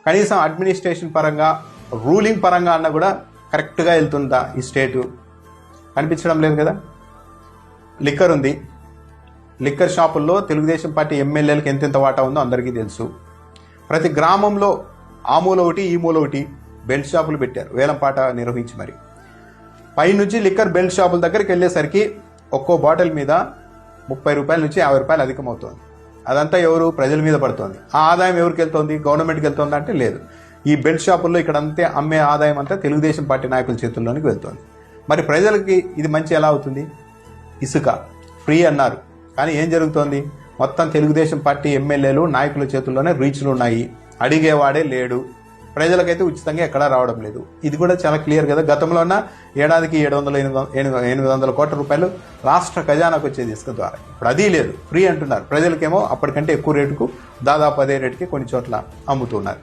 కనీసం అడ్మినిస్ట్రేషన్ పరంగా రూలింగ్ పరంగా అన్న కూడా కరెక్ట్గా వెళ్తుందా ఈ స్టేటు? కనిపించడం లేదు కదా. లిక్కర్ ఉంది, లిక్కర్ షాపుల్లో తెలుగుదేశం పార్టీ ఎమ్మెల్యేలకు ఎంతెంత వాటా ఉందో అందరికీ తెలుసు. ప్రతి గ్రామంలో ఆ మూల ఒకటి ఈ మూల ఒకటి బెల్ట్ షాపులు పెట్టారు, వేలంపాట నిర్వహించి. మరి పైనుంచి లిక్కర్ బెల్ట్ షాపుల దగ్గరికి వెళ్ళేసరికి ఒక్కో బాటిల్ మీద 30 రూపాయల నుంచి 50 రూపాయలు అధికమవుతుంది. అదంతా ఎవరు? ప్రజల మీద పడుతుంది. ఆ ఆదాయం ఎవరికి వెళ్తుంది? గవర్నమెంట్కి వెళ్తుంది అంటే లేదు. ఈ బెల్ట్ షాపుల్లో ఇక్కడ అంతే అమ్మే ఆదాయం అంతా తెలుగుదేశం పార్టీ నాయకుల చేతుల్లోనికి వెళ్తుంది. మరి ప్రజలకి ఇది మంచి ఎలా అవుతుంది? ఇసుక ఫ్రీ అన్నారు, కానీ ఏం జరుగుతోంది? మొత్తం తెలుగుదేశం పార్టీ ఎమ్మెల్యేలు నాయకుల చేతుల్లోనే రీచ్లు ఉన్నాయి, అడిగేవాడే లేడు. ప్రజలకైతే ఉచితంగా ఎక్కడా రావడం లేదు. ఇది కూడా చాలా క్లియర్ కదా. గతంలో ఉన్న ఏడాదికి 700-800 కోట్ల రూపాయలు రాష్ట్ర ఖజానాకు వచ్చేది ఇసుక ద్వారా. ఇప్పుడు అది లేదు, ఫ్రీ అంటున్నారు. ప్రజలకేమో అప్పటికంటే ఎక్కువ రేటుకు దాదాపు అదే రేటుకి కొన్ని చోట్ల అమ్ముతున్నారు.